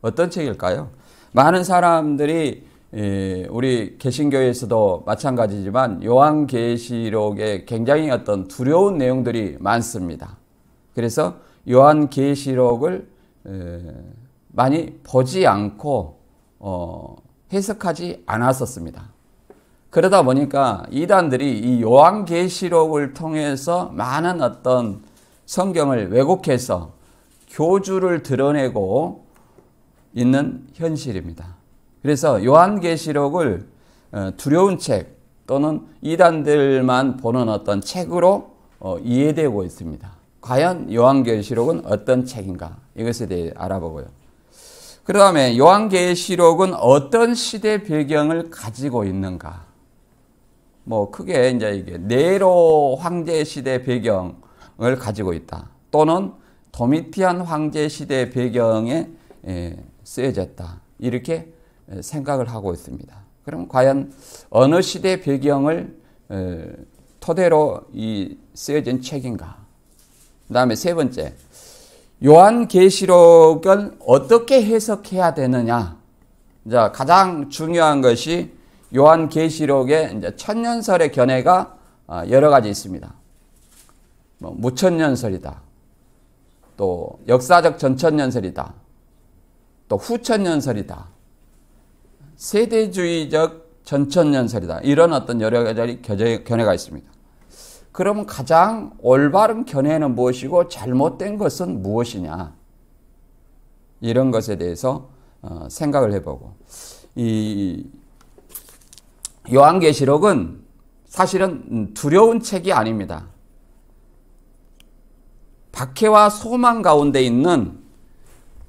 어떤 책일까요? 많은 사람들이 우리 개신교에서도 마찬가지지만 요한계시록에 굉장히 어떤 두려운 내용들이 많습니다. 그래서 요한계시록을 많이 보지 않고 해석하지 않았었습니다. 그러다 보니까 이단들이 이 요한계시록을 통해서 많은 어떤 성경을 왜곡해서 교주를 드러내고 있는 현실입니다. 그래서 요한계시록을 두려운 책 또는 이단들만 보는 어떤 책으로 이해되고 있습니다. 과연 요한계시록은 어떤 책인가? 이것에 대해 알아보고요. 그 다음에 요한계시록은 어떤 시대 배경을 가지고 있는가? 크게 이제 이게 네로 황제 시대 배경을 가지고 있다. 또는 도미티안 황제 시대 배경에 쓰여졌다. 이렇게 생각을 하고 있습니다. 그럼 과연 어느 시대 배경을 토대로 이 쓰여진 책인가? 그 다음에 세 번째, 요한계시록을 어떻게 해석해야 되느냐? 자, 가장 중요한 것이 요한계시록의 이제 천년설의 견해가 여러 가지 있습니다. 무천년설이다. 또 역사적 전천년설이다. 또 후천년설이다. 세대주의적 전천년설이다. 이런 어떤 여러 가지 견해가 있습니다. 그럼 가장 올바른 견해는 무엇이고 잘못된 것은 무엇이냐? 이런 것에 대해서 생각을 해보고, 이 요한계시록은 사실은 두려운 책이 아닙니다. 박해와 소망 가운데 있는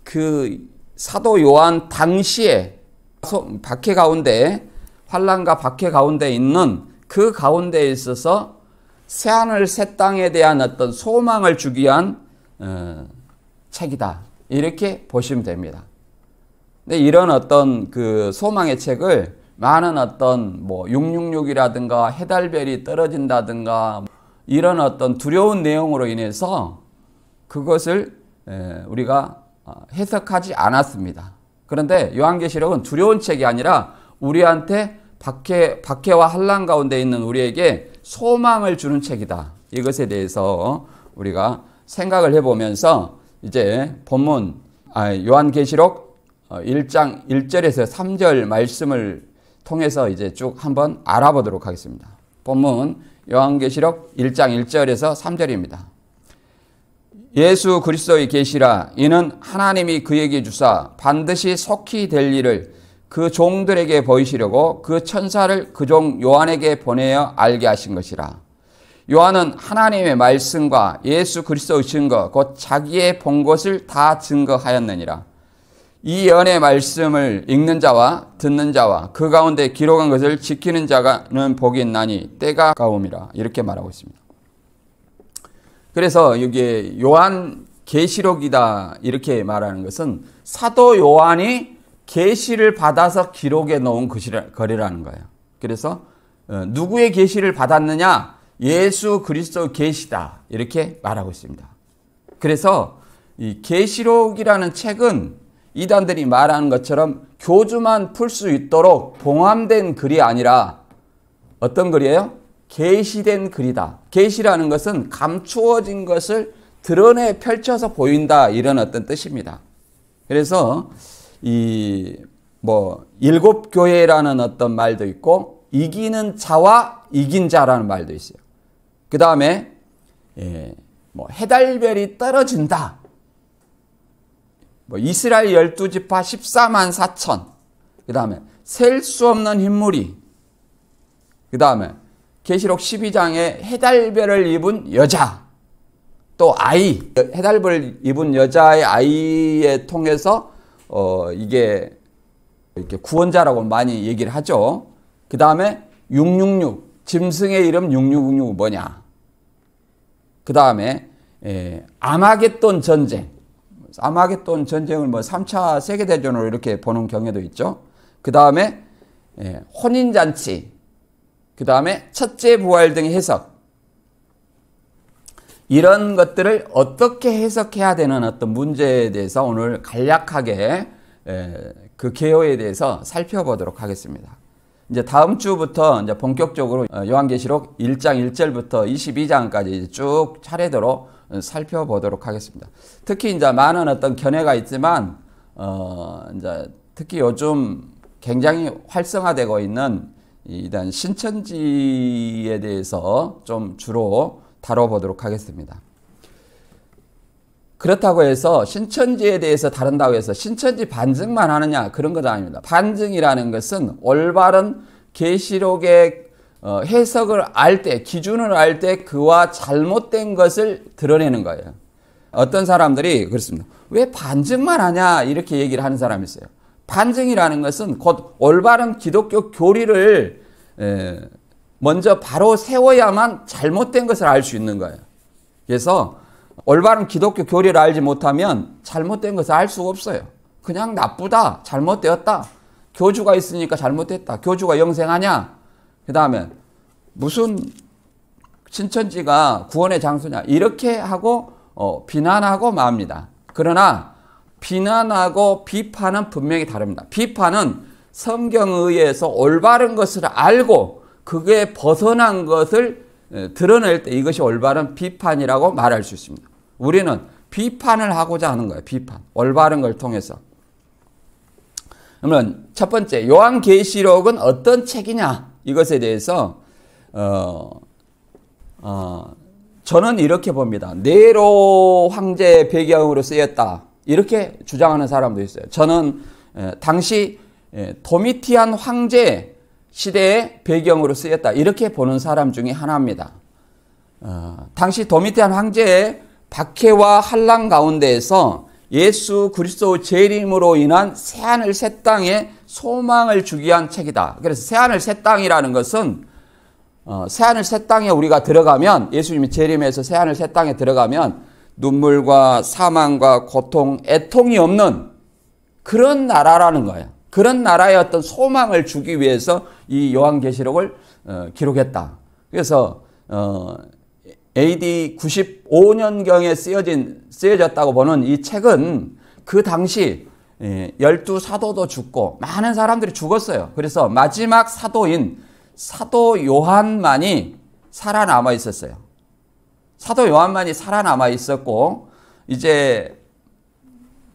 그 사도 요한 당시에 박해 가운데, 환난과 박해 가운데 있는 그 가운데에 있어서 새하늘 새 땅에 대한 어떤 소망을 주기 위한 책이다. 이렇게 보시면 됩니다. 근데 이런 어떤 그 소망의 책을 많은 어떤 666이라든가 해달별이 떨어진다든가 이런 어떤 두려운 내용으로 인해서 그것을 우리가 해석하지 않았습니다. 그런데 요한계시록은 두려운 책이 아니라 우리한테 박해와 환난 가운데 있는 우리에게 소망을 주는 책이다. 이것에 대해서 우리가 생각을 해보면서 이제 본문 요한계시록 1장 1절에서 3절 말씀을 통해서 이제 쭉 한번 알아보도록 하겠습니다. 본문 요한계시록 1장 1절에서 3절입니다. 예수 그리스도의 계시라. 이는 하나님이 그에게 주사 반드시 속히 될 일을 그 종들에게 보이시려고 그 천사를 그 종 요한에게 보내어 알게 하신 것이라. 요한은 하나님의 말씀과 예수 그리스도의 증거 곧 자기의 본 것을 다 증거하였느니라. 이 예언의 말씀을 읽는 자와 듣는 자와 그 가운데 기록한 것을 지키는 자는 복이 있나니 때가 가까움이라. 이렇게 말하고 있습니다. 그래서 여기에 요한 계시록이다 이렇게 말하는 것은 사도 요한이 계시를 받아서 기록해 놓은 거리라는 거예요. 그래서 누구의 계시를 받았느냐? 예수 그리스도의 계시다 이렇게 말하고 있습니다. 그래서 이 계시록이라는 책은 이단들이 말하는 것처럼 교주만 풀 수 있도록 봉함된 글이 아니라 어떤 글이에요? 계시된 글이다. 계시라는 것은 감추어진 것을 드러내 펼쳐서 보인다 이런 어떤 뜻입니다. 그래서 일곱 교회라는 어떤 말도 있고 이기는 자와 이긴 자라는 말도 있어요. 그 다음에 해달별이 떨어진다. 이스라엘 12지파 14만 4천. 그 다음에 셀 수 없는 흰물이. 그 다음에 계시록 12장에 해달별을 입은 여자. 또 아이. 해달별을 입은 여자의 아이에 통해서 이게 이렇게 구원자라고 많이 얘기를 하죠. 그 다음에 666. 짐승의 이름 666은 뭐냐. 그 다음에 아마겟돈 전쟁. 아마겟돈 전쟁을 3차 세계대전으로 이렇게 보는 경우도 있죠. 그 다음에 혼인잔치. 그 다음에 첫째 부활 등의 해석. 이런 것들을 어떻게 해석해야 되는 어떤 문제에 대해서 오늘 간략하게 그 개요에 대해서 살펴보도록 하겠습니다. 이제 다음 주부터 이제 본격적으로 요한계시록 1장 1절부터 22장까지 쭉 차례대로 살펴보도록 하겠습니다. 특히 이제 많은 어떤 견해가 있지만 이제 특히 요즘 굉장히 활성화되고 있는 일단 신천지에 대해서 좀 주로 다뤄보도록 하겠습니다. 그렇다고 해서 신천지에 대해서 다룬다고 해서 신천지 반증만 하느냐 그런 것 아닙니다. 반증이라는 것은 올바른 계시록의 해석을 알 때, 기준을 알 때 그와 잘못된 것을 드러내는 거예요. 어떤 사람들이 그렇습니다. 왜 반증만 하냐 이렇게 얘기를 하는 사람이 있어요. 반증이라는 것은 곧 올바른 기독교 교리를 먼저 바로 세워야만 잘못된 것을 알 수 있는 거예요. 그래서 올바른 기독교 교리를 알지 못하면 잘못된 것을 알 수가 없어요. 그냥 나쁘다, 잘못되었다, 교주가 있으니까 잘못됐다, 교주가 영생하냐, 그 다음에 무슨 신천지가 구원의 장소냐 이렇게 하고 비난하고 맙니다. 그러나 비난하고 비판은 분명히 다릅니다. 비판은 성경에 의해서 올바른 것을 알고 그게 벗어난 것을 드러낼 때 이것이 올바른 비판이라고 말할 수 있습니다. 우리는 비판을 하고자 하는 거예요. 비판. 올바른 걸 통해서. 그러면 첫 번째, 요한계시록은 어떤 책이냐 이것에 대해서 저는 이렇게 봅니다. 네로 황제의 배경으로 쓰였다. 이렇게 주장하는 사람도 있어요. 저는 당시 도미티안 황제 시대의 배경으로 쓰였다. 이렇게 보는 사람 중에 하나입니다. 당시 도미티안 황제의 박해와 환난 가운데에서 예수 그리스도 재림으로 인한 새하늘 새 땅에 소망을 주기 위한 책이다. 그래서 새하늘 새 땅이라는 것은 새하늘 새 땅에 우리가 들어가면 예수님이 재림해서 새하늘 새 땅에 들어가면 눈물과 사망과 고통, 애통이 없는 그런 나라라는 거예요. 그런 나라의 어떤 소망을 주기 위해서 이 요한계시록을 기록했다. 그래서 AD 95년경에 쓰여졌다고 보는 이 책은 그 당시 12사도도 죽고 많은 사람들이 죽었어요. 그래서 마지막 사도인 사도 요한만이 살아남아 있었어요. 사도 요한만이 살아남아 있었고 이제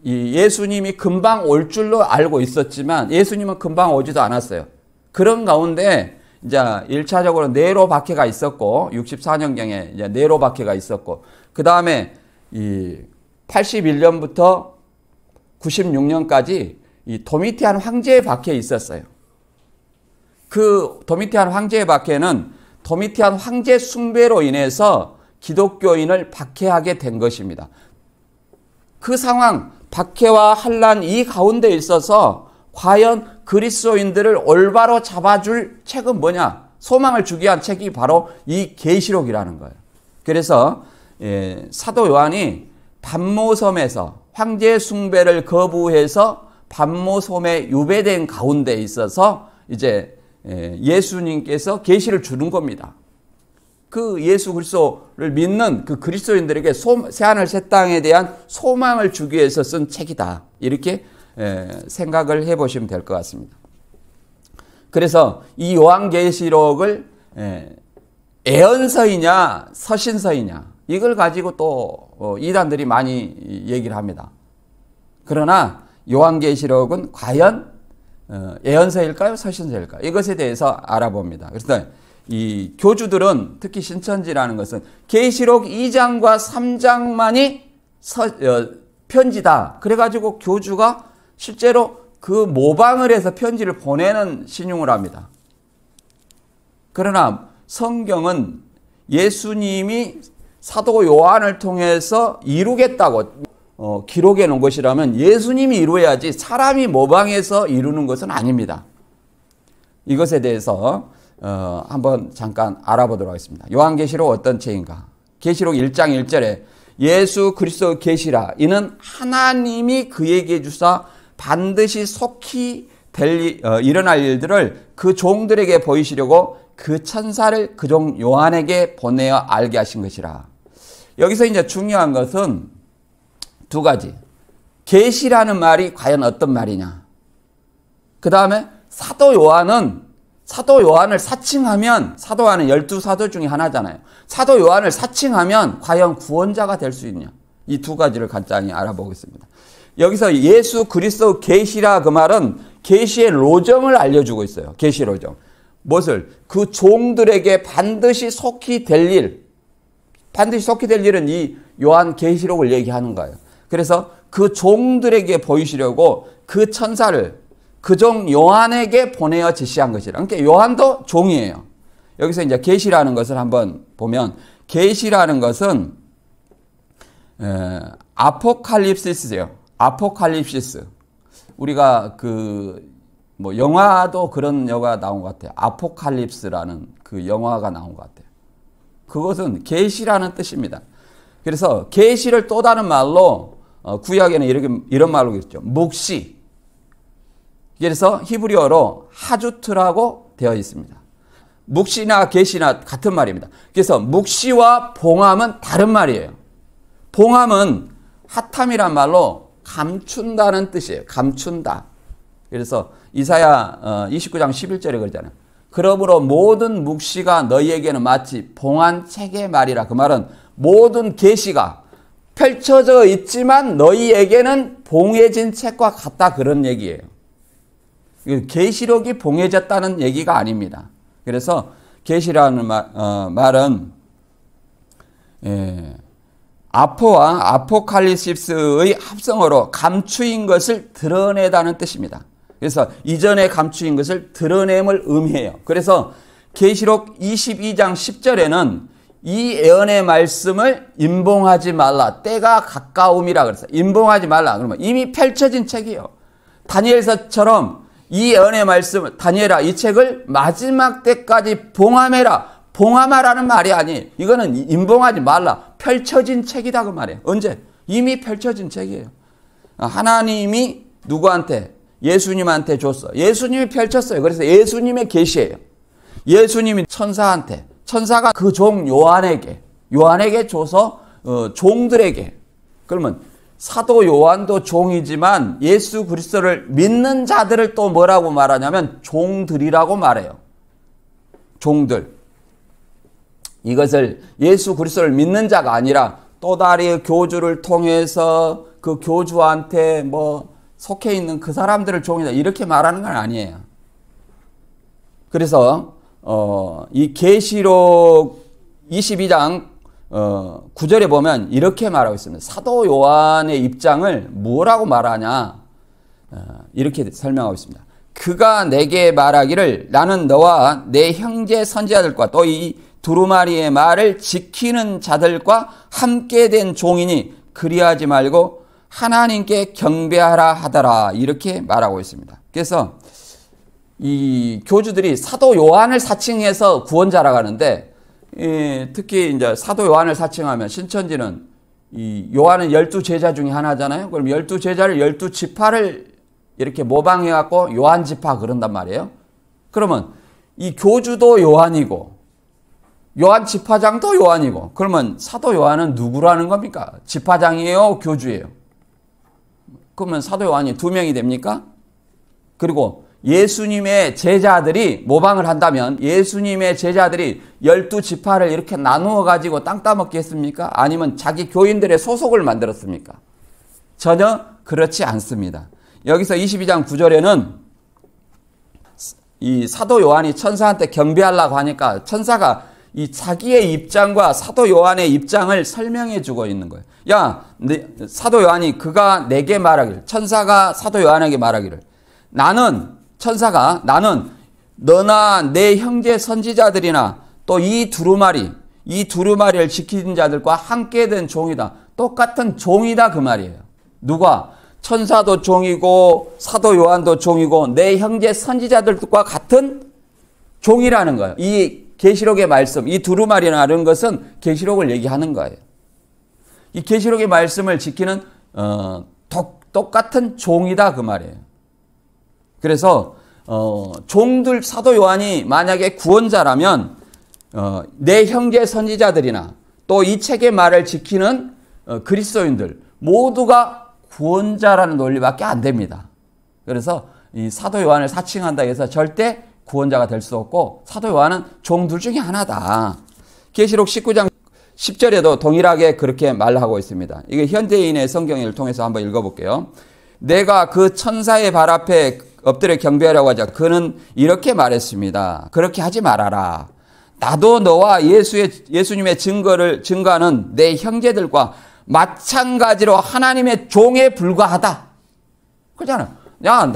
이 예수님이 금방 올 줄로 알고 있었지만 예수님은 금방 오지도 않았어요. 그런 가운데 이제 1차적으로 네로 박해가 있었고 64년경에 이제 네로 박해가 있었고 그 다음에 이 81년부터 96년까지 이 도미티안 황제의 박해에 있었어요. 그 도미티안 황제의 박해는 도미티안 황제 숭배로 인해서 기독교인을 박해하게 된 것입니다. 그 상황, 박해와 환난 이 가운데 있어서 과연 그리스도인들을 올바로 잡아줄 책은 뭐냐? 소망을 주기 위한 책이 바로 이 계시록이라는 거예요. 그래서 사도 요한이 반모섬에서 황제 숭배를 거부해서 반모섬에 유배된 가운데 있어서 이제 예수님께서 계시를 주는 겁니다. 그 예수 그리스도를 믿는 그 그리스도인들에게 새하늘 새 땅에 대한 소망을 주기 위해서 쓴 책이다. 이렇게 생각을 해보시면 될 것 같습니다. 그래서 이 요한계시록을 애언서이냐 서신서이냐 이걸 가지고 또 이단들이 많이 얘기를 합니다. 그러나 요한계시록은 과연 애언서일까요? 서신서일까요? 이것에 대해서 알아봅니다. 그래서 이 교주들은 특히 신천지라는 것은 계시록 2장과 3장만이 편지다. 그래가지고 교주가 실제로 그 모방을 해서 편지를 보내는 신용을 합니다. 그러나 성경은 예수님이 사도 요한을 통해서 이루겠다고 기록해 놓은 것이라면 예수님이 이루어야지 사람이 모방해서 이루는 것은 아닙니다. 이것에 대해서 한번 잠깐 알아보도록 하겠습니다. 요한계시록 어떤 책인가? 계시록 1장 1절에 예수 그리스도 계시라 이는 하나님이 그에게 주사 반드시 속히 일어날 일들을 그 종들에게 보이시려고 그 천사를 그 종 요한에게 보내어 알게 하신 것이라. 여기서 이제 중요한 것은 두 가지. 계시라는 말이 과연 어떤 말이냐. 그 다음에 사도 요한을 사칭하면, 사도 요한은 12사도 중에 하나잖아요. 사도 요한을 사칭하면 과연 구원자가 될 수 있냐. 이 두 가지를 간단히 알아보겠습니다. 여기서 예수 그리스도 계시라 그 말은 계시의 로정을 알려주고 있어요. 계시 로정. 무엇을? 그 종들에게 반드시 속히 될 일. 반드시 속히 될 일은 이 요한 계시록을 얘기하는 거예요. 그래서 그 종들에게 보이시려고 그 천사를 그 종 요한에게 보내어 지시한 것이라. 그러니까 요한도 종이에요. 여기서 이제 계시라는 것을 한번 보면, 계시라는 것은 아포칼립시스예요. 아포칼립시스. 우리가 뭐 영화도 그런 영화가 나온 것 같아요. 아포칼립스라는 그 영화가 나온 것 같아요. 그것은 계시라는 뜻입니다. 그래서 계시를 또 다른 말로 구약에는 이런 말로 있죠. 묵시. 그래서 히브리어로 하주트라고 되어 있습니다. 묵시나 계시나 같은 말입니다. 그래서 묵시와 봉함은 다른 말이에요. 봉함은 핫함이란 말로 감춘다는 뜻이에요. 감춘다. 그래서 이사야 29장 11절에 그러잖아요. 그러므로 모든 묵시가 너희에게는 마치 봉한 책의 말이라. 그 말은 모든 계시가 펼쳐져 있지만 너희에게는 봉해진 책과 같다, 그런 얘기예요. 계시록이 봉해졌다는 얘기가 아닙니다. 그래서 계시라는 말은 아포와 아포칼립시스의 합성어로 감추인 것을 드러내다는 뜻입니다. 그래서 이전에 감추인 것을 드러냄을 의미해요. 그래서 계시록 22장 10절에는 이 예언의 말씀을 임봉하지 말라. 때가 가까움이라 그랬어요. 임봉하지 말라. 그러면 이미 펼쳐진 책이에요. 다니엘서처럼 이 예언의 말씀, 다니엘아, 이 책을 마지막 때까지 봉함해라. 봉함하라는 말이 아니에요. 이거는 임봉하지 말라. 펼쳐진 책이다, 그 말이에요. 언제? 이미 펼쳐진 책이에요. 하나님이 누구한테? 예수님한테 줬어. 예수님이 펼쳤어요. 그래서 예수님의 계시예요. 예수님이 천사한테, 천사가 그 종 요한에게 줘서 종들에게. 그러면 사도 요한도 종이지만 예수 그리스도를 믿는 자들을 또 뭐라고 말하냐면 종들이라고 말해요. 종들. 이것을 예수 그리스도를 믿는 자가 아니라 또 다른 교주를 통해서 그 교주한테 뭐 속해 있는 그 사람들을 종이다, 이렇게 말하는 건 아니에요. 그래서 이 계시록 22장 9절에 보면 이렇게 말하고 있습니다. 사도 요한의 입장을 뭐라고 말하냐, 이렇게 설명하고 있습니다. 그가 내게 말하기를 나는 너와 내 형제 선지자들과 또 이 두루마리의 말을 지키는 자들과 함께 된 종이니 그리하지 말고 하나님께 경배하라 하더라, 이렇게 말하고 있습니다. 그래서 이 교주들이 사도 요한을 사칭해서 구원자라고 하는데, 특히 이제 사도 요한을 사칭하면 신천지는 이 요한은 12제자 중에 하나잖아요. 그럼 12제자를 12지파를 이렇게 모방해 갖고 요한지파 그런단 말이에요. 그러면 이 교주도 요한이고 요한 지파장도 요한이고, 그러면 사도 요한은 누구라는 겁니까? 지파장이에요, 교주예요? 그러면 사도 요한이 2명이 됩니까? 그리고 예수님의 제자들이 모방을 한다면 예수님의 제자들이 12지파를 이렇게 나누어 가지고 땅 따먹기 했습니까? 아니면 자기 교인들의 소속을 만들었습니까? 전혀 그렇지 않습니다. 여기서 22장 9절에는 이 사도 요한이 천사한테 경배하려고 하니까 천사가 이 자기의 입장과 사도 요한의 입장을 설명해 주고 있는 거예요. 야, 사도 요한이 그가 내게 말하기를, 천사가 사도 요한에게 말하기를, 천사가 나는 너나 내 형제 선지자들이나 또 이 두루마리를 지키는 자들과 함께 된 종이다. 똑같은 종이다, 그 말이에요. 누가? 천사도 종이고 사도 요한도 종이고 내 형제 선지자들과 같은 종이라는 거예요. 이 계시록의 말씀, 이 두루마리라는 것은 계시록을 얘기하는 거예요. 이 계시록의 말씀을 지키는 똑같은 종이다, 그 말이에요. 그래서 종들, 사도 요한이 만약에 구원자라면 내 형제 선지자들이나 또 또 이 책의 말을 지키는 그리스도인들 모두가 구원자라는 논리밖에 안 됩니다. 그래서 이 사도 요한을 사칭한다 해서 절대 구원자가 될 수 없고 사도 요한은 종들 중에 하나다. 계시록 19장 10절에도 동일하게 그렇게 말하고 있습니다. 이게 현대인의 성경을 통해서 한번 읽어볼게요. 내가 그 천사의 발 앞에 엎드려 경배하라고 하자. 그는 이렇게 말했습니다. 그렇게 하지 말아라. 나도 너와 예수님의 증거하는 내 형제들과 마찬가지로 하나님의 종에 불과하다. 그렇잖아. 야,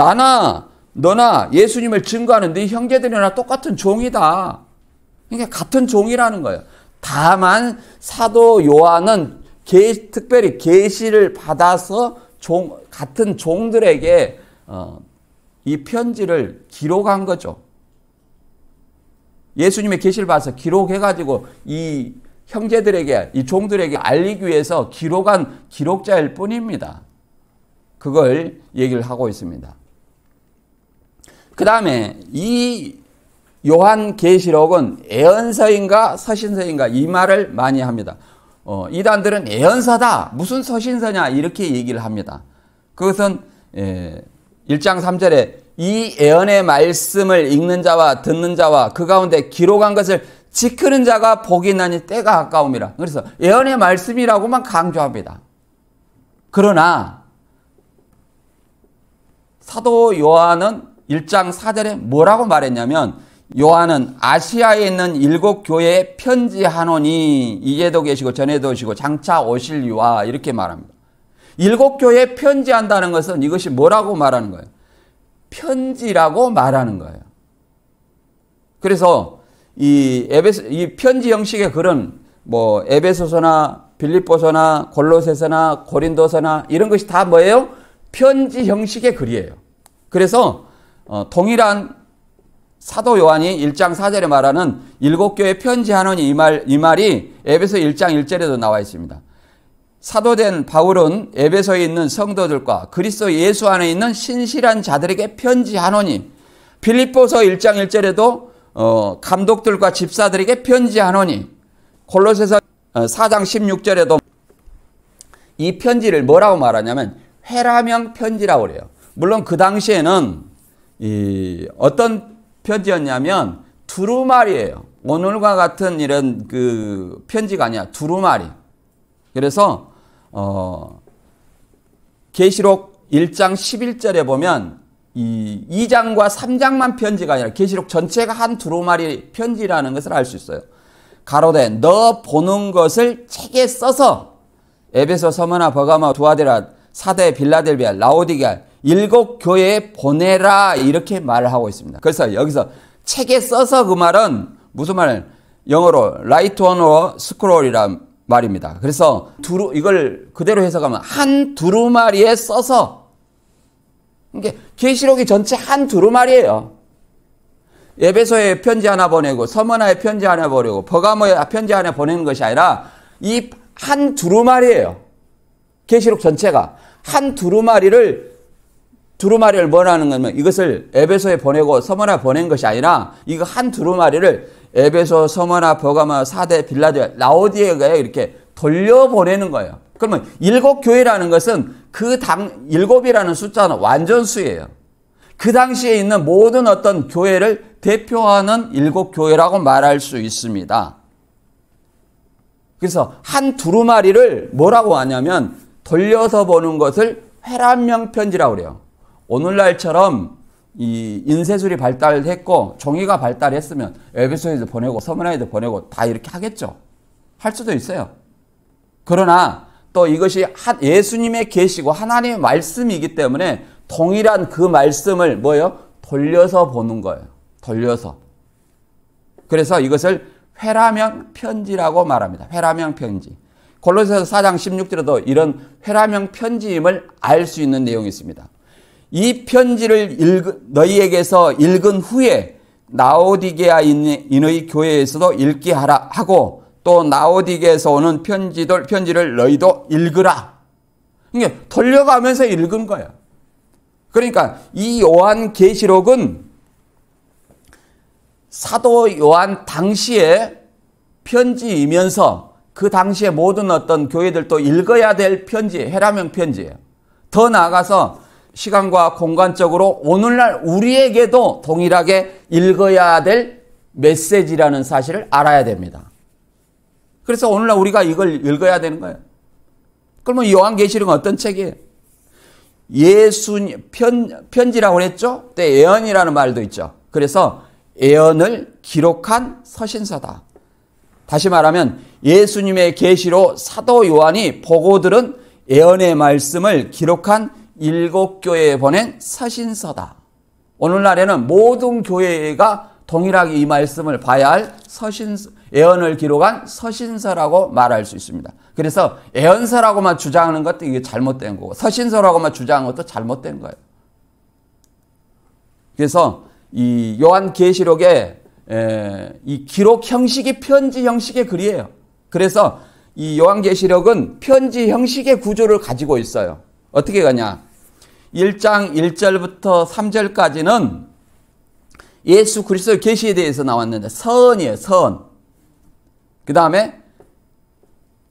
너나 예수님을 증거하는 네 형제들이나 똑같은 종이다. 그러니까 같은 종이라는 거예요. 다만 사도 요한은 특별히 계시를 받아서 같은 종들에게 이 편지를 기록한 거죠. 예수님의 계시를 봐서 기록해가지고 이 형제들에게, 이 종들에게 알리기 위해서 기록한 기록자일 뿐입니다. 그걸 얘기를 하고 있습니다. 그 다음에 이 요한계시록은 애언서인가 서신서인가 이 말을 많이 합니다. 이단들은 애언서다. 무슨 서신서냐 이렇게 얘기를 합니다. 그것은 1장 3절에 이 애언의 말씀을 읽는 자와 듣는 자와 그 가운데 기록한 것을 지키는 자가 복이 나니 때가 가까움이라. 그래서 애언의 말씀이라고만 강조합니다. 그러나 사도 요한은 1장 4절에 뭐라고 말했냐면 요한은 아시아에 있는 7 교회에 편지하노니 이제도 계시고 전에도 오시고 장차 오실 이와 이렇게 말합니다. 7 교회에 편지한다는 것은 이것이 뭐라고 말하는 거예요? 편지라고 말하는 거예요. 그래서 이 편지 형식의 글은 뭐 에베소서나 빌립보서나 골로새서나 고린도서나 이런 것이 다 뭐예요? 편지 형식의 글이에요. 그래서 동일한 사도 요한이 1장 4절에 말하는 7 교회에 편지하노니 이 말이 에베소 1장 1절에도 나와 있습니다. 사도된 바울은 에베소에 있는 성도들과 그리스도 예수 안에 있는 신실한 자들에게 편지하노니 빌립보서 1장 1절에도 감독들과 집사들에게 편지하노니 골로새서 4장 16절에도 이 편지를 뭐라고 말하냐면 회라명 편지라고 그래요. 물론 그 당시에는 어떤 편지였냐면 두루마리예요. 오늘과 같은 이런 그 편지가 아니야. 두루마리. 그래서 계시록 1장 11절에 보면 이 2장과 3장만 편지가 아니라 계시록 전체가 한 두루마리 편지라는 것을 알 수 있어요. 가로되 너 보는 것을 책에 써서 에베소, 서머나, 버가모, 두아데라, 사대, 빌라델비아, 라오디게아 7 교회에 보내라 이렇게 말을 하고 있습니다. 그래서 여기서 책에 써서 그 말은 무슨 말? 영어로 write on a scroll이란 말입니다. 그래서 이걸 그대로 해석하면 한 두루마리에 써서 이게 계시록이 전체 한 두루마리예요. 에베소에 편지 하나 보내고 서머나에 편지 하나 보내고 버가모에 편지 하나 보내는 것이 아니라 이 한 두루마리예요. 계시록 전체가 한 두루마리를 뭐라는 거면 이것을 에베소에 보내고 서머나 보낸 것이 아니라 이거 한 두루마리를 에베소, 서머나, 버가모, 사대, 빌라델비아, 라오디게아에 이렇게 돌려보내는 거예요. 그러면 7 교회라는 것은 그 7이라는 숫자는 완전수예요. 그 당시에 있는 모든 어떤 교회를 대표하는 7 교회라고 말할 수 있습니다. 그래서 한 두루마리를 뭐라고 하냐면 돌려서 보는 것을 회란명 편지라고 그래요. 오늘날처럼 이 인쇄술이 발달했고 종이가 발달했으면 에베소에도 보내고 서머나에도 보내고 다 이렇게 하겠죠. 할 수도 있어요. 그러나 또 이것이 예수님의 계시고 하나님의 말씀이기 때문에 동일한 그 말씀을 뭐예요? 돌려서 보는 거예요. 돌려서. 그래서 이것을 회라명 편지라고 말합니다. 회라명 편지. 골로새서 4장 16절에도 이런 회라명 편지임을 알 수 있는 내용이 있습니다. 이 편지를 너희에게서 읽은 후에 라오디게아 인의 교회에서도 읽게 하라 하고 또 라오디게에서 오는 편지를 너희도 읽으라. 이게 돌려가면서 읽은 거예요. 그러니까 이 요한계시록은 사도 요한 당시의 편지이면서 그 당시에 모든 어떤 교회들도 읽어야 될 편지, 헤라명 편지예요. 더 나아가서 시간과 공간적으로 오늘날 우리에게도 동일하게 읽어야 될 메시지라는 사실을 알아야 됩니다. 그래서 오늘날 우리가 이걸 읽어야 되는 거예요. 그러면 요한계시록은 어떤 책이에요? 예수님 편지라고 그랬죠? 또 예언이라는 말도 있죠. 그래서 예언을 기록한 서신서다. 다시 말하면 예수님의 계시로 사도 요한이 보고 들은 예언의 말씀을 기록한 7교회에 보낸 서신서다. 오늘날에는 모든 교회가 동일하게 이 말씀을 봐야 할 예언을 기록한 서신서라고 말할 수 있습니다. 그래서 예언서라고만 주장하는 것도 이게 잘못된 거고 서신서라고만 주장하는 것도 잘못된 거예요. 그래서 이 요한계시록의 이 기록 형식이 편지 형식의 글이에요. 그래서 이 요한계시록은 편지 형식의 구조를 가지고 있어요. 어떻게 가냐? 1장 1절부터 3절까지는 예수 그리스도의 계시에 대해서 나왔는데 서언이에요. 서언. 그 다음에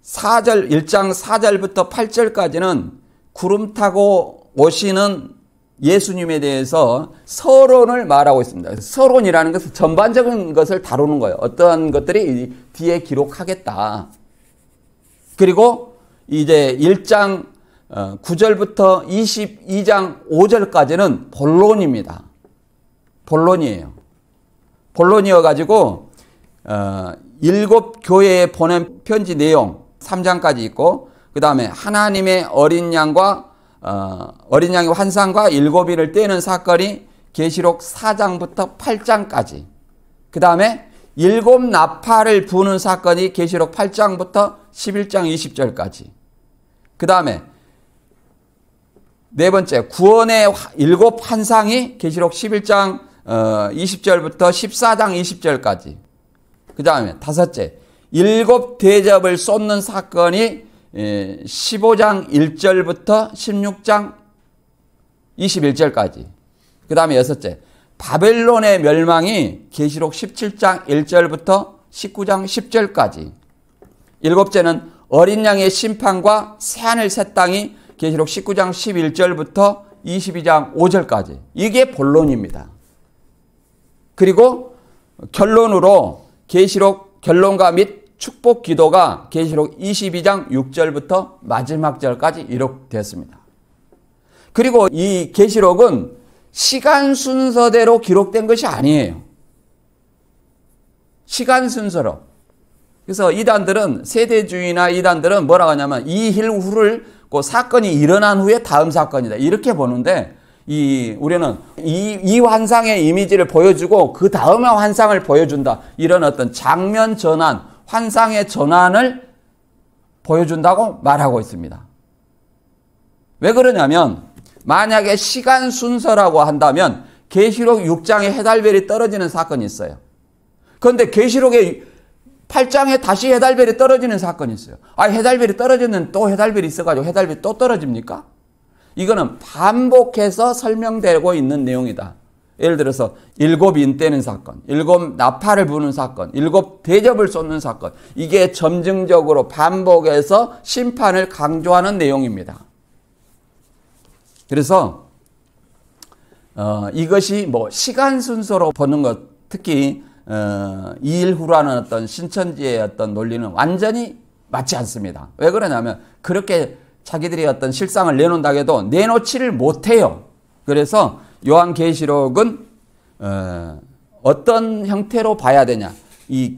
1장 4절부터 8절까지는 구름 타고 오시는 예수님에 대해서 서론을 말하고 있습니다. 서론이라는 것은 전반적인 것을 다루는 거예요. 어떠한 것들이 뒤에 기록하겠다. 그리고 이제 1장 9절부터 22장 5절까지는 본론입니다. 본론이에요. 본론이어가지고 7교회에 보낸 편지 내용 3장까지 있고 그 다음에 하나님의 어린 양과 어린 양의 환상과 7인을 떼는 사건이 계시록 4장부터 8장까지 그 다음에 7 나팔을 부는 사건이 계시록 8장부터 11장 20절까지 그 다음에 네 번째 구원의 7 환상이 계시록 11장 20절부터 14장 20절까지 그 다음에 다섯째 7 대접을 쏟는 사건이 15장 1절부터 16장 21절까지 그 다음에 여섯째 바벨론의 멸망이 계시록 17장 1절부터 19장 10절까지 일곱째는 어린 양의 심판과 새하늘 새 땅이 계시록 19장 11절부터 22장 5절까지 이게 본론입니다. 그리고 결론으로 계시록 결론과 및 축복 기도가 계시록 22장 6절부터 마지막 절까지 기록되었습니다. 그리고 이 계시록은 시간 순서대로 기록된 것이 아니에요. 시간 순서로. 그래서 이단들은 세대주의나 이단들은 뭐라고 하냐면 이 일 후를 그 사건이 일어난 후에 다음 사건이다. 이렇게 보는데 우리는 이 환상의 이미지를 보여주고 그 다음의 환상을 보여준다. 이런 어떤 장면 전환, 환상의 전환을 보여준다고 말하고 있습니다. 왜 그러냐면 만약에 시간 순서라고 한다면 계시록 6장에 해달별이 떨어지는 사건이 있어요. 그런데 계시록의 8장에 다시 해달별이 떨어지는 사건이 있어요. 해달별이 떨어지는 또 해달별이 있어가지고 해달별이 또 떨어집니까? 이거는 반복해서 설명되고 있는 내용이다. 예를 들어서 7인 떼는 사건, 7 나팔을 부는 사건, 7 대접을 쏟는 사건. 이게 점증적으로 반복해서 심판을 강조하는 내용입니다. 그래서 이것이 시간 순서로 보는 것, 특히 이일 후라는 어떤 신천지의 어떤 논리는 완전히 맞지 않습니다. 왜 그러냐면 그렇게 자기들이 어떤 실상을 내놓는다고 해도 내놓지를 못해요. 그래서 요한계시록은 어떤 형태로 봐야 되냐. 이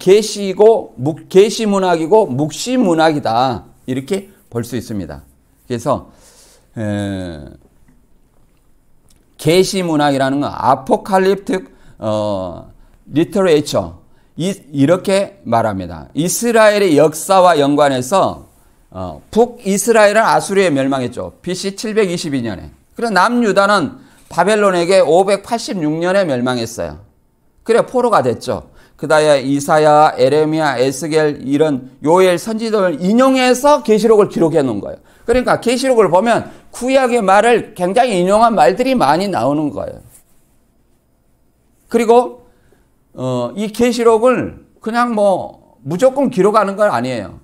계시문학이고 묵시문학이다. 이렇게 볼 수 있습니다. 그래서 계시문학이라는 건 아포칼립틱 리터레이처 이렇게 말합니다. 이스라엘의 역사와 연관해서 북이스라엘은 아수르에 멸망했죠. BC 722년에. 그리고 남유다는 바벨론에게 586년에 멸망했어요. 그래 포로가 됐죠. 그다음에 이사야, 에레미야, 에스겔 이런 요엘 선지자를 인용해서 계시록을 기록해 놓은 거예요. 그러니까 계시록을 보면 구약의 말을 굉장히 인용한 말들이 많이 나오는 거예요. 그리고 이 계시록을 그냥 무조건 기록하는 건 아니에요.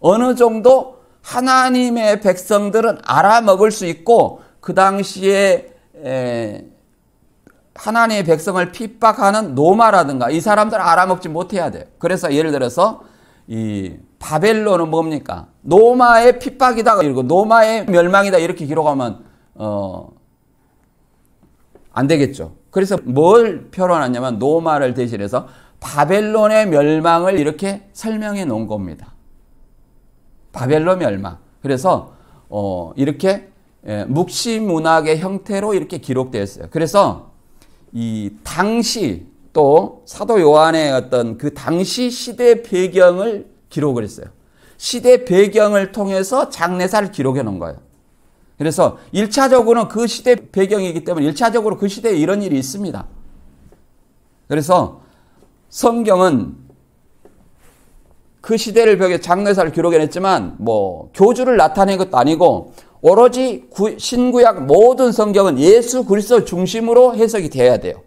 어느 정도 하나님의 백성들은 알아먹을 수 있고 그 당시에 하나님의 백성을 핍박하는 노마라든가 이 사람들은 알아먹지 못해야 돼요. 그래서 예를 들어서 이 바벨론은 뭡니까? 노마의 핍박이다 이러고 노마의 멸망이다 이렇게 기록하면 안 되겠죠. 그래서 뭘 표현하냐면 노마를 대신해서 바벨론의 멸망을 이렇게 설명해 놓은 겁니다. 바벨론 멸망. 그래서 이렇게 묵시문학의 형태로 이렇게 기록되어 있어요. 그래서 이 당시 또 사도 요한의 어떤 그 당시 시대 배경을 기록을 했어요. 시대 배경을 통해서 장례사를 기록해 놓은 거예요. 그래서 1차적으로는 그 시대 배경이기 때문에 1차적으로 그 시대에 이런 일이 있습니다. 그래서 성경은 그 시대를 벽에 장례사를 기록해냈지만 뭐 교주를 나타낸 것도 아니고 오로지 신구약 모든 성경은 예수 그리스도 중심으로 해석이 되어야 돼요.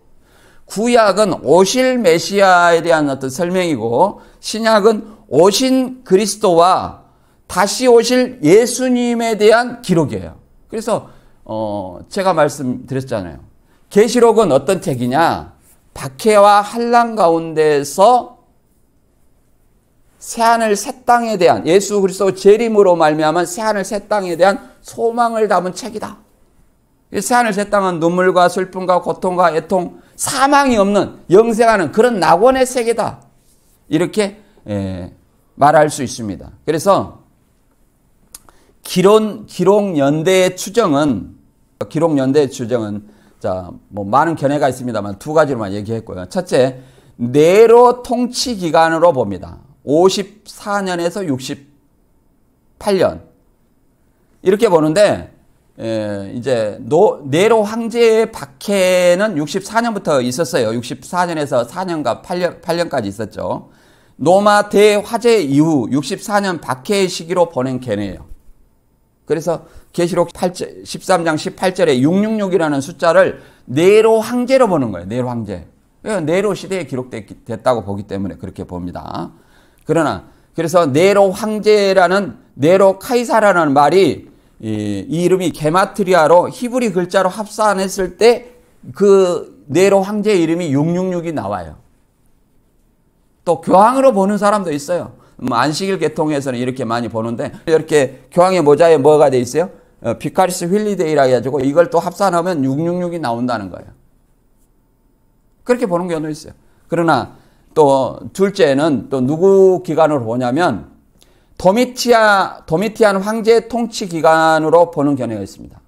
구약은 오실 메시아에 대한 어떤 설명이고 신약은 오신 그리스도와 다시 오실 예수님에 대한 기록이에요. 그래서 제가 말씀드렸잖아요. 계시록은 어떤 책이냐? 박해와 환난 가운데서 새하늘 새 땅에 대한 예수 그리스도 재림으로 말미암은 새하늘 새 땅에 대한 소망을 담은 책이다. 새하늘 새 땅은 눈물과 슬픔과 고통과 애통, 사망이 없는 영생하는 그런 낙원의 세계다. 이렇게 말할 수 있습니다. 그래서 기록 연대의 추정은 자, 뭐 많은 견해가 있습니다만 두 가지로만 얘기했고요. 첫째, 네로 통치 기간으로 봅니다. 54년에서 68년. 이렇게 보는데, 이제, 네로 황제의 박해는 64년부터 있었어요. 64년에서 4년과 8년까지 있었죠. 로마 대화재 이후 64년 박해의 시기로 보낸 견해예요. 그래서 계시록 13장 18절에 666이라는 숫자를 네로 황제로 보는 거예요. 네로 황제. 네로 시대에 기록됐다고 보기 때문에 그렇게 봅니다. 그래서 네로 황제라는 네로 카이사라는 말이 이 이름이 게마트리아로 히브리 글자로 합산했을 때 그 네로 황제의 이름이 666이 나와요. 또 교황으로 보는 사람도 있어요. 안식일 계통에서는 이렇게 많이 보는데 이렇게 교황의 모자에 뭐가 돼 있어요? 비카리스 휠리데이라 해가지고 이걸 또 합산하면 666이 나온다는 거예요. 그렇게 보는 경우도 있어요. 그러나 또 둘째는 또 누구 기간으로 보냐면 도미티안 황제 통치 기간으로 보는 견해가 있습니다.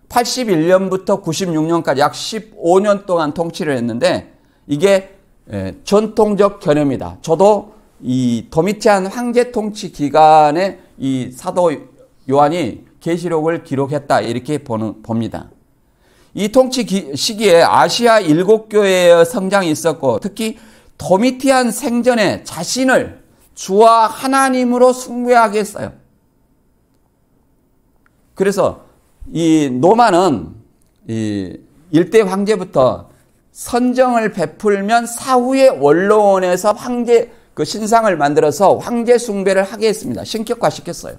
81년부터 96년까지 약 15년 동안 통치를 했는데 이게 전통적 견해입니다. 저도 이 도미티안 황제 통치 기간에 이 사도 요한이 계시록을 기록했다 이렇게 봅니다. 이 통치 시기에 아시아 7교회의 성장이 있었고 특히 도미티안 생전에 자신을 주와 하나님으로 숭배하게 했어요. 그래서 이 노마는 이 일대 황제부터 선정을 베풀면 사후에 원로원에서 황제 그 신상을 만들어서 황제 숭배를 하게 했습니다. 신격화시켰어요.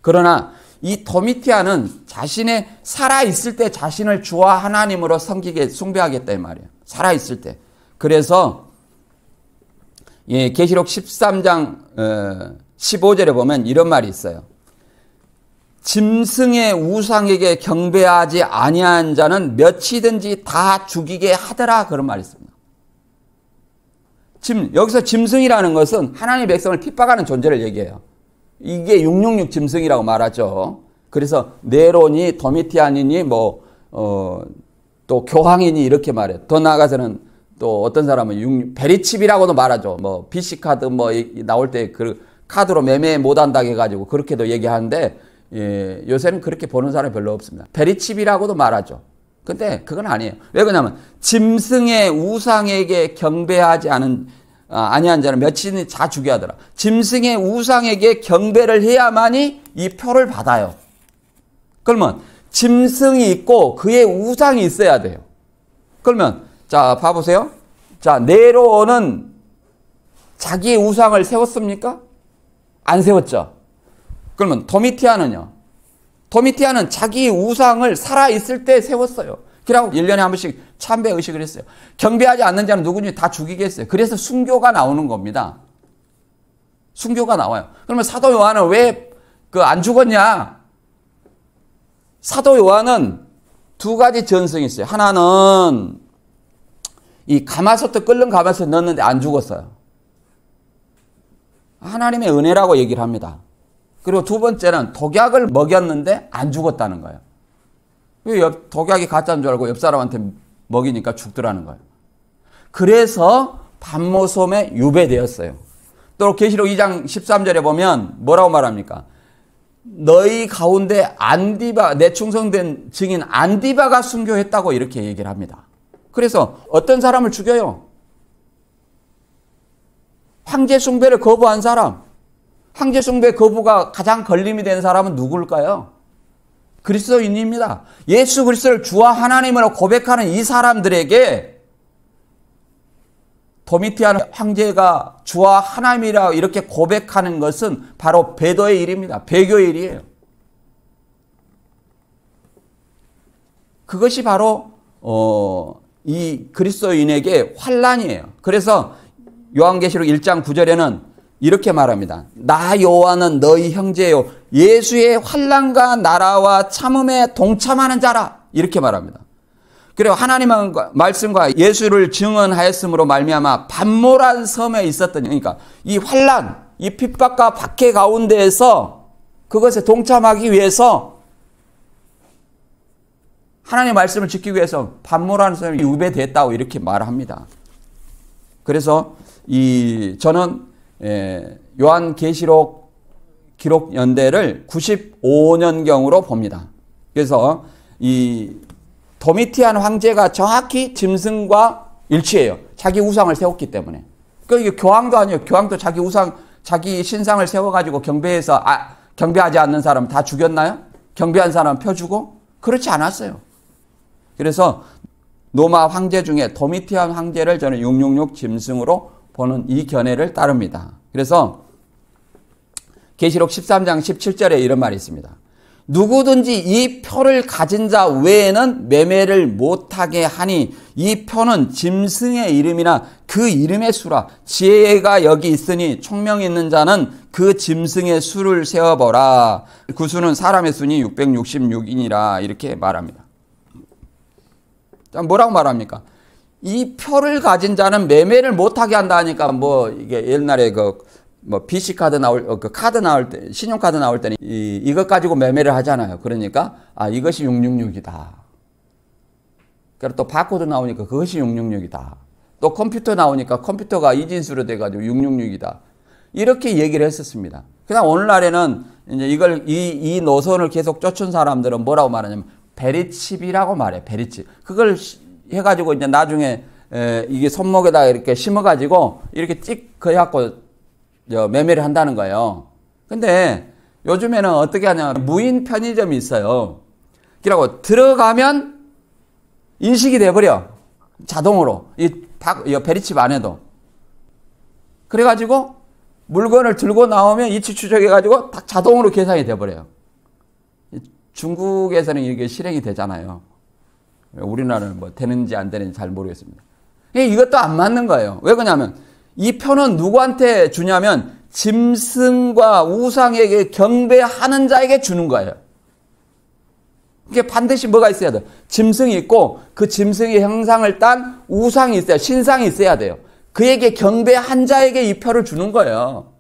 그러나 이 도미티안은 자신의 살아있을 때 자신을 주와 하나님으로 숭배하겠다 이 말이에요. 살아있을 때. 그래서 계시록 13장 15절에 보면 이런 말이 있어요. 짐승의 우상에게 경배하지 아니한 자는 몇이든지 다 죽이게 하더라 그런 말이 있습니다. 여기서 짐승이라는 것은 하나님의 백성을 핍박하는 존재를 얘기해요. 이게 666 짐승이라고 말하죠. 그래서 네론이 도미티안이니 또 교황이니 이렇게 말해요. 더 나아가서는 또 어떤 사람은 베리칩이라고도 말하죠. 뭐 BC 카드 나올 때 그 카드로 매매 못한다고 해가지고 그렇게도 얘기하는데 요새는 그렇게 보는 사람이 별로 없습니다. 베리칩이라고도 말하죠. 근데 그건 아니에요. 왜 그러냐면 짐승의 우상에게 경배하지 아니한 자는 몇이든지 다 죽게 하더라. 짐승의 우상에게 경배를 해야만이 이 표를 받아요. 그러면 짐승이 있고 그의 우상이 있어야 돼요. 그러면 자 봐보세요. 자 네로는 자기의 우상을 세웠습니까? 안 세웠죠. 그러면 도미티아는요? 도미티아는 자기 우상을 살아있을 때 세웠어요. 그래갖고 1년에 한 번씩 참배 의식을 했어요. 경배하지 않는 자는 누구든지 다 죽이게 했어요. 그래서 순교가 나오는 겁니다. 순교가 나와요. 그러면 사도 요한은 왜 안 죽었냐? 사도 요한은 두 가지 전성이 있어요. 하나는 이 가마솥에 끓는 가마솥에 넣었는데 안 죽었어요. 하나님의 은혜라고 얘기를 합니다. 그리고 두 번째는 독약을 먹였는데 안 죽었다는 거예요. 독약이 가짜인 줄 알고 옆 사람한테 먹이니까 죽더라는 거예요. 그래서 반모섬에 유배되었어요. 또 계시록 2장 13절에 보면 뭐라고 말합니까? 너희 가운데 안디바, 내 충성된 증인 안디바가 순교했다고 이렇게 얘기를 합니다. 그래서 어떤 사람을 죽여요? 황제 숭배를 거부한 사람. 황제 숭배 거부가 가장 걸림이 된 사람은 누굴까요? 그리스도인입니다. 예수 그리스도를 주와 하나님으로 고백하는 이 사람들에게 도미티안 황제가 주와 하나님이라 이렇게 고백하는 것은 바로 배도의 일입니다. 배교의 일이에요. 그것이 바로 이 그리스도인에게 환난이에요. 그래서 요한계시록 1장 9절에는 이렇게 말합니다. 나 요한은 너희 형제요 예수의 환난과 나라와 참음에 동참하는 자라 이렇게 말합니다. 그리고 하나님의 말씀과 예수를 증언하였으므로 말미암아 반모란 섬에 있었던, 그러니까 이 환난, 이 핍박과 박해 가운데에서 그것에 동참하기 위해서 하나님의 말씀을 지키기 위해서 반모란 섬에 유배됐다고 이렇게 말합니다. 그래서 저는 요한계시록 기록 연대를 95년경으로 봅니다. 그래서 이 도미티안 황제가 정확히 짐승과 일치해요. 자기 우상을 세웠기 때문에. 그러니까 이게 교황도 아니에요. 교황도 자기 우상, 자기 신상을 세워가지고 경배해서 경배하지 않는 사람 다 죽였나요? 경배한 사람 펴주고? 그렇지 않았어요. 그래서 로마 황제 중에 도미티안 황제를 저는 666 짐승으로 보는 이 견해를 따릅니다. 그래서 계시록 13장 17절에 이런 말이 있습니다. 누구든지 이 표를 가진 자 외에는 매매를 못하게 하니 이 표는 짐승의 이름이나 그 이름의 수라. 지혜가 여기 있으니 총명이 있는 자는 그 짐승의 수를 세어보라. 그 수는 사람의 수니 666이니라 이렇게 말합니다. 뭐라고 말합니까? 이 표를 가진 자는 매매를 못하게 한다 하니까 이게 옛날에 BC 카드 카드 나올 때, 신용카드 나올 때는 이것 가지고 매매를 하잖아요. 그러니까, 이것이 666이다. 그리고 또 바코드 나오니까 그것이 666이다. 또 컴퓨터 나오니까 컴퓨터가 이진수로 돼가지고 666이다. 이렇게 얘기를 했었습니다. 그냥 오늘날에는 이제 이 노선을 계속 쫓은 사람들은 뭐라고 말하냐면, 베리칩이라고 말해, 베리칩. 그걸 해가지고 이제 나중에, 이게 손목에다가 이렇게 심어가지고, 이렇게 해갖고, 매매를 한다는 거예요. 근데 요즘에는 어떻게 하냐면 무인 편의점이 있어요. 그러고 들어가면 인식이 돼버려. 자동으로. 이 베리칩 안에도. 그래가지고 물건을 들고 나오면 이치 추적해가지고 딱 자동으로 계산이 돼버려요. 중국에서는 이게 실행이 되잖아요. 우리나라는 되는지 안 되는지 잘 모르겠습니다. 이것도 안 맞는 거예요. 왜 그러냐면 이 표는 누구한테 주냐면 짐승과 우상에게 경배하는 자에게 주는 거예요. 이게 반드시 뭐가 있어야 돼요? 짐승이 있고 그 짐승의 형상을 딴 우상이 있어야, 신상이 있어야 돼요. 그에게 경배한 자에게 이 표를 주는 거예요.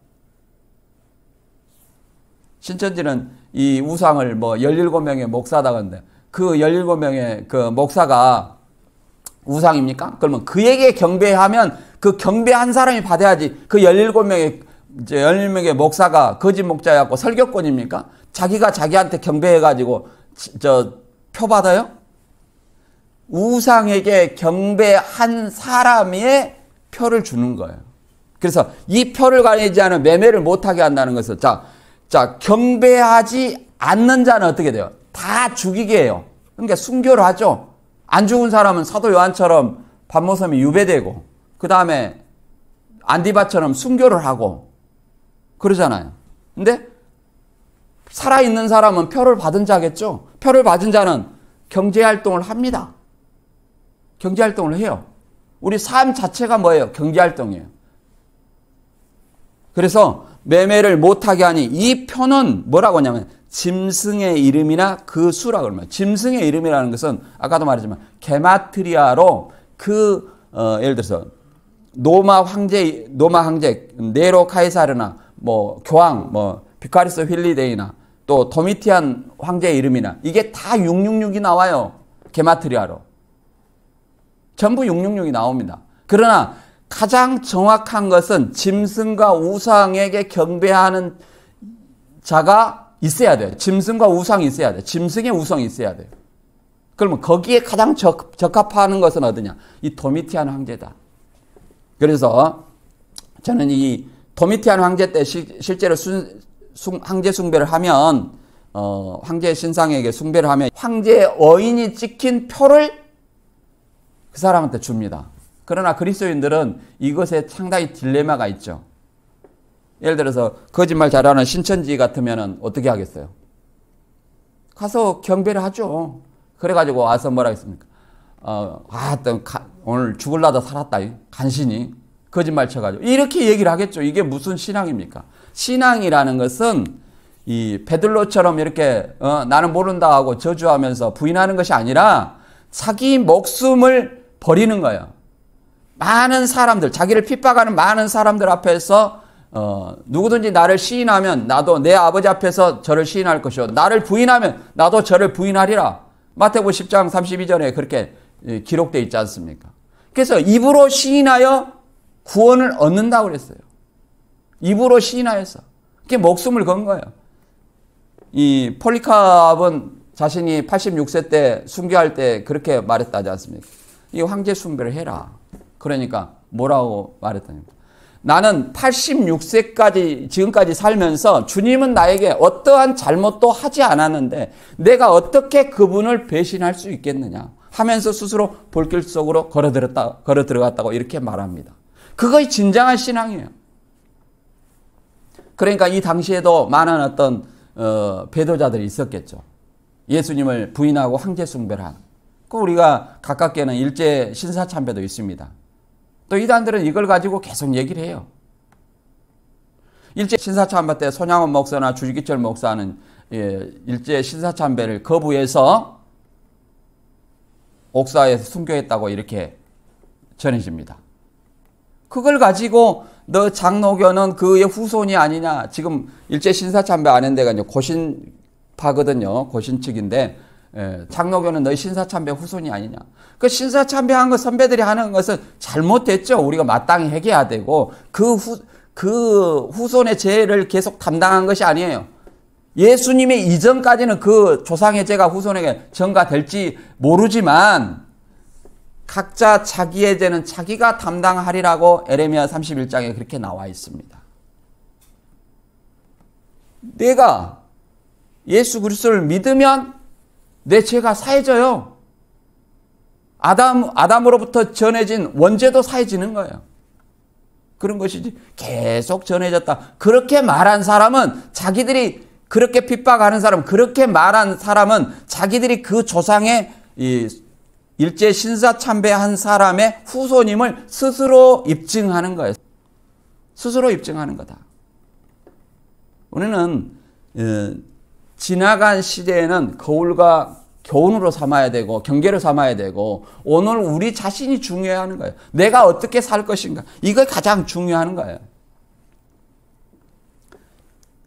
신천지는 이 우상을 17명의 목사다 그러는데 그 17명의 그 목사가 우상입니까? 그러면 그에게 경배하면 그 경배한 사람이 받아야지. 그 17명의 목사가 거짓 목자여갖고 설교권입니까? 자기가 자기한테 경배해가지고 표 받아요? 우상에게 경배한 사람의 표를 주는 거예요. 그래서 이 표를 가리지 않은 매매를 못하게 한다는 것은 경배하지 않는 자는 어떻게 돼요? 다 죽이게 해요. 그러니까 순교를 하죠. 안 죽은 사람은 사도 요한처럼 반모섬에 유배되고 그 다음에 안디바처럼 순교를 하고 그러잖아요. 근데 살아있는 사람은 표를 받은 자겠죠. 표를 받은 자는 경제활동을 합니다. 경제활동을 해요. 우리 삶 자체가 뭐예요? 경제활동이에요. 그래서 매매를 못하게 하니 이 표는 뭐라고 하냐면 짐승의 이름이나 그 수라고 합니다. 짐승의 이름이라는 것은 아까도 말했지만 게마트리아로 예를 들어서 로마 황제 네로 카이사르나 뭐 교황 비카리스 휠리데이나 또 도미티안 황제의 이름이나 이게 다 666이 나와요. 게마트리아로. 전부 666이 나옵니다. 그러나 가장 정확한 것은 짐승과 우상에게 경배하는 자가 있어야 돼요. 짐승과 우상이 있어야 돼요. 짐승의 우상이 있어야 돼요. 그러면 거기에 가장 적합하는 것은 어디냐? 이 도미티안 황제다. 그래서 저는 이 도미티안 황제 때 실제로 황제 숭배를 하면 황제 신상에게 숭배를 하면 황제의 어인이 찍힌 표를 그 사람한테 줍니다. 그러나 그리스도인들은 이것에 상당히 딜레마가 있죠. 예를 들어서 거짓말 잘하는 신천지 같으면 어떻게 하겠어요? 가서 경배를 하죠. 그래가지고 와서 뭐라 했습니까? 오늘 죽을라다 살았다. 간신히 거짓말 쳐가지고 이렇게 얘기를 하겠죠. 이게 무슨 신앙입니까? 신앙이라는 것은 이 베들로처럼 이렇게 나는 모른다 하고 저주하면서 부인하는 것이 아니라 자기 목숨을 버리는 거예요. 많은 사람들, 자기를 핍박하는 많은 사람들 앞에서 누구든지 나를 시인하면 나도 내 아버지 앞에서 저를 시인할 것이요. 나를 부인하면 나도 저를 부인하리라. 마태복음 10장 32절에 그렇게 기록되어 있지 않습니까? 그래서 입으로 시인하여 구원을 얻는다고 그랬어요. 입으로 시인하여서. 그게 목숨을 건 거예요. 이 폴리카압은 자신이 86세 때 순교할 때 그렇게 말했다지 않습니까? 이 황제 숭배를 해라. 그러니까 뭐라고 말했다니까. 나는 86세까지 지금까지 살면서 주님은 나에게 어떠한 잘못도 하지 않았는데 내가 어떻게 그분을 배신할 수 있겠느냐 하면서 스스로 볼길 속으로 걸어 들어갔다고 이렇게 말합니다. 그것이 진정한 신앙이에요. 그러니까 이 당시에도 많은 어떤 배도자들이 있었겠죠. 예수님을 부인하고 황제 숭배를 한. 그 우리가 가깝게는 일제 신사참배도 있습니다. 또 이단들은 이걸 가지고 계속 얘기를 해요. 일제 신사참배 때 손양원 목사나 주기철 목사는 일제 신사참배를 거부해서 옥사에서 순교했다고 이렇게 전해집니다. 그걸 가지고 너 장로교는 그의 후손이 아니냐. 지금 일제 신사참배 하는 데가 이제 고신파거든요. 고신 측인데 장로교는 너희 신사참배 후손이 아니냐. 그 신사참배한 거 선배들이 하는 것은 잘못됐죠. 우리가 마땅히 회개해야 되고 그 후손의 죄를 계속 담당한 것이 아니에요. 예수님의 이전까지는 그 조상의 죄가 후손에게 전가될지 모르지만 각자 자기의 죄는 자기가 담당하리라고 에레미야 31장에 그렇게 나와 있습니다. 내가 예수 그리스도를 믿으면 내 죄가 사해져요. 아담으로부터 전해진 원죄도 사해지는 거예요. 그런 것이지 계속 전해졌다. 그렇게 말한 사람은 자기들이 그렇게 핍박하는 사람, 그렇게 말한 사람은 자기들이 그 조상의 일제 신사참배한 사람의 후손임을 스스로 입증하는 거예요. 스스로 입증하는 거다. 우리는 지나간 시대에는 거울과 교훈으로 삼아야 되고 경계로 삼아야 되고 오늘 우리 자신이 중요해하는 거예요. 내가 어떻게 살 것인가. 이거 가장 중요한 거예요.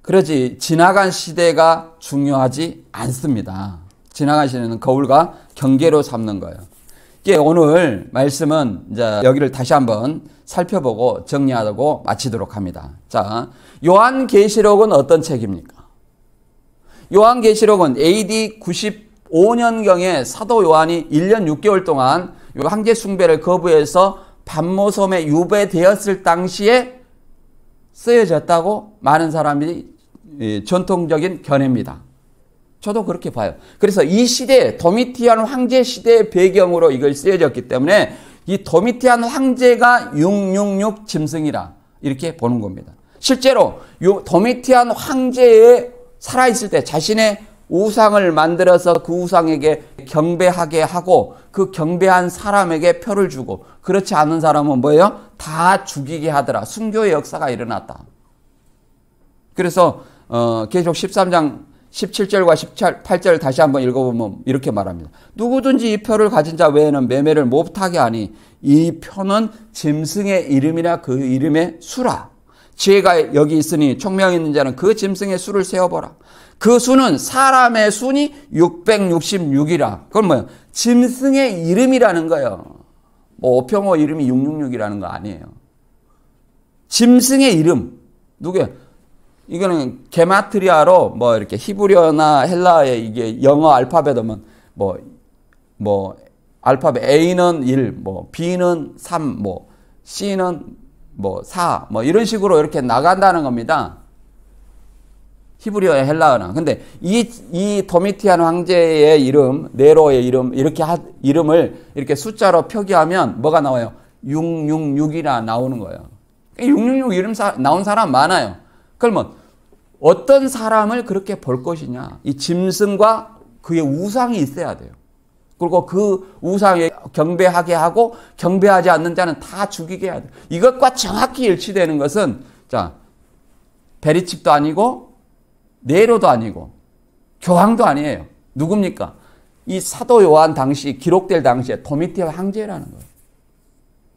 그러지 지나간 시대가 중요하지 않습니다. 지나간 시대는 거울과 경계로 삼는 거예요. 이게 오늘 말씀은 이제 여기를 다시 한번 살펴보고 정리하고 마치도록 합니다. 자, 요한계시록은 어떤 책입니까? 요한계시록은 AD 95년경에 사도 요한이 1년 6개월 동안 황제 숭배를 거부해서 반모섬에 유배되었을 당시에 쓰여졌다고 많은 사람들이 전통적인 견해입니다. 저도 그렇게 봐요. 그래서 이 시대, 도미티안 황제 시대의 배경으로 이걸 쓰여졌기 때문에 이 도미티안 황제가 666 짐승이라 이렇게 보는 겁니다. 실제로 도미티안 황제의 살아있을 때 자신의 우상을 만들어서 그 우상에게 경배하게 하고 그 경배한 사람에게 표를 주고 그렇지 않은 사람은 뭐예요? 다 죽이게 하더라. 순교의 역사가 일어났다. 그래서 계시록 13장 17절과 18절 다시 한번 읽어보면 이렇게 말합니다. 누구든지 이 표를 가진 자 외에는 매매를 못하게 하니 이 표는 짐승의 이름이나 그 이름의 수라. 지혜가 여기 있으니 총명 있는 자는 그 짐승의 수를 세어보라. 그 수는 사람의 수니 666이라. 그건 뭐예요? 짐승의 이름이라는 거예요. 뭐 오평호 이름이 666이라는 거 아니에요. 짐승의 이름. 누구예요? 이거는 게마트리아로 뭐 이렇게 히브리어나 헬라어의 이게 영어 알파벳이면 뭐 알파벳 A는 1, 뭐 B는 3, 뭐 C는 뭐 4, 뭐 이런 식으로 이렇게 나간다는 겁니다. 히브리어의 헬라어나. 근데 이 도미티안 황제의 이름, 네로의 이름, 이름을 이렇게 숫자로 표기하면 뭐가 나와요? 666이라 나오는 거예요. 666 이름 나온 사람 많아요. 그러면 어떤 사람을 그렇게 볼 것이냐? 이 짐승과 그의 우상이 있어야 돼요. 그리고 그 우상에 경배하게 하고 경배하지 않는 자는 다 죽이게 해야 돼요. 이것과 정확히 일치되는 것은 자, 베리칩도 아니고 네로도 아니고 교황도 아니에요. 누굽니까? 이 사도 요한 당시 기록될 당시에 도미티아 황제라는 거예요.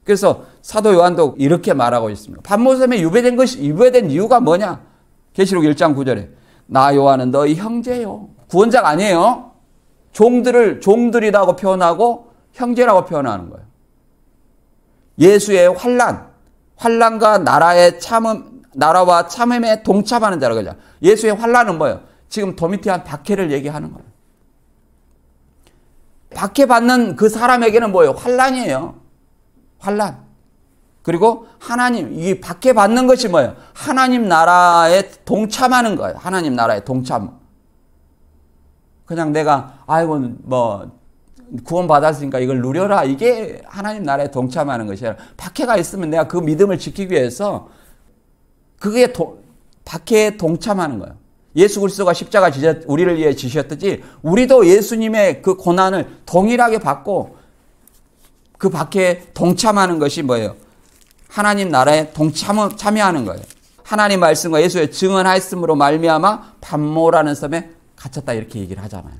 그래서 사도 요한도 이렇게 말하고 있습니다. 반모섬에 유배된 이유가 뭐냐? 계시록 1장 9절에 나 요한은 너희 형제요. 구원자가 아니에요. 종들이라고 표현하고 형제라고 표현하는 거예요. 예수의 환난과 나라와 참음에 동참하는 자라고 하죠. 예수의 환난은 뭐예요? 지금 도미티안 박해를 얘기하는 거예요. 박해받는 그 사람에게는 뭐예요? 환난이에요. 환난. 그리고 하나님, 이 박해받는 것이 뭐예요? 하나님 나라에 동참하는 거예요. 하나님 나라에 동참. 그냥 내가, 아이고, 뭐, 구원받았으니까 이걸 누려라. 이게 하나님 나라에 동참하는 것이야. 박해가 있으면 내가 그 믿음을 지키기 위해서 그게 박해에 동참하는 거예요. 예수 그리스도가 십자가 우리를 위해 지셨듯이 우리도 예수님의 그 고난을 동일하게 받고 그 박해에 동참하는 것이 뭐예요? 하나님 나라에 참여하는 거예요. 하나님 말씀과 예수의 증언하였음으로 말미암아 반모라는 섬에 갇혔다 이렇게 얘기를 하잖아요.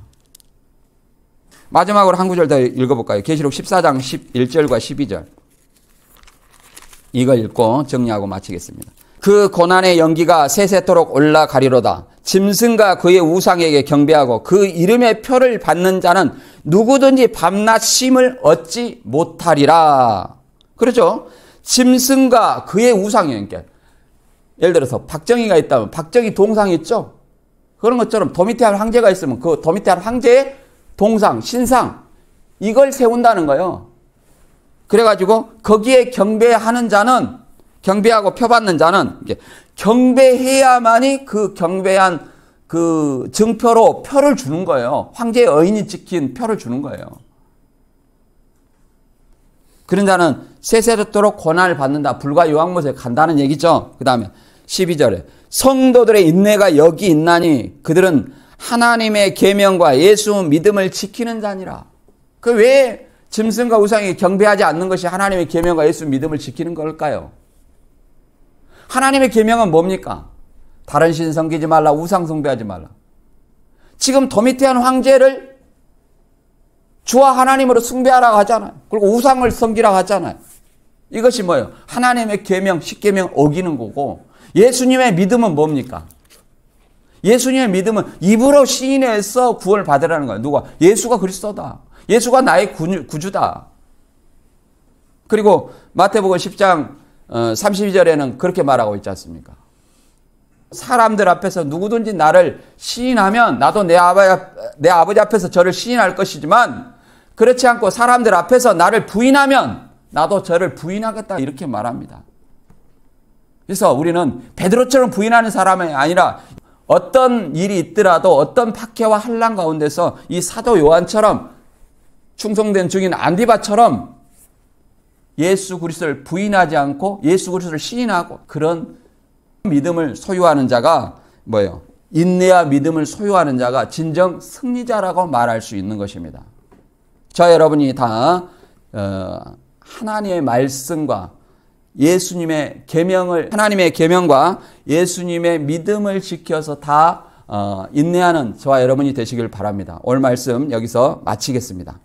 마지막으로 한 구절 더 읽어볼까요? 계시록 14장 11절과 12절. 이걸 읽고 정리하고 마치겠습니다. 그 고난의 연기가 세세토록 올라가리로다. 짐승과 그의 우상에게 경배하고 그 이름의 표를 받는 자는 누구든지 밤낮 쉼을 얻지 못하리라. 그렇죠? 짐승과 그의 우상이에요. 그러니까 예를 들어서 박정희가 있다면 박정희 동상이 있죠? 그런 것처럼 도미티안 황제가 있으면 그 도미티안 황제의 동상, 신상 이걸 세운다는 거예요. 그래가지고 거기에 경배하는 자는 경배하고 표받는 자는 경배해야만이 그 경배한 그 증표로 표를 주는 거예요. 황제의 의인이 찍힌 표를 주는 거예요. 그런 자는 세세토록 고난을 받는다. 불과 요한못에 간다는 얘기죠. 그 다음에 12절에 성도들의 인내가 여기 있나니 그들은 하나님의 계명과 예수 믿음을 지키는 자니라. 그 왜 짐승과 우상이 경배하지 않는 것이 하나님의 계명과 예수 믿음을 지키는 걸까요? 하나님의 계명은 뭡니까? 다른 신 섬기지 말라, 우상 숭배하지 말라. 지금 도미티안 황제를 주와 하나님으로 숭배하라고 하잖아요. 그리고 우상을 섬기라고 하잖아요. 이것이 뭐예요? 하나님의 계명, 십계명 어기는 거고 예수님의 믿음은 뭡니까? 예수님의 믿음은 입으로 시인해서 구원을 받으라는 거예요. 누가? 예수가 그리스도다. 예수가 나의 구주다. 그리고 마태복음 10장 32절에는 그렇게 말하고 있지 않습니까? 사람들 앞에서 누구든지 나를 시인하면 나도 내 아버지 앞에서 저를 시인할 것이지만 그렇지 않고 사람들 앞에서 나를 부인하면 나도 저를 부인하겠다 이렇게 말합니다. 그래서 우리는 베드로처럼 부인하는 사람이 아니라 어떤 일이 있더라도 어떤 박해와 환난 가운데서 이 사도 요한처럼 충성된 증인 안디바처럼 예수 그리스도를 부인하지 않고 예수 그리스도를 시인하고 그런 믿음을 소유하는 자가 뭐예요? 인내와 믿음을 소유하는 자가 진정 승리자라고 말할 수 있는 것입니다. 저 여러분이 다 하나님의 말씀과 예수님의 계명을, 하나님의 계명과 예수님의 믿음을 지켜서 다 인내하는 저와 여러분이 되시길 바랍니다. 오늘 말씀 여기서 마치겠습니다.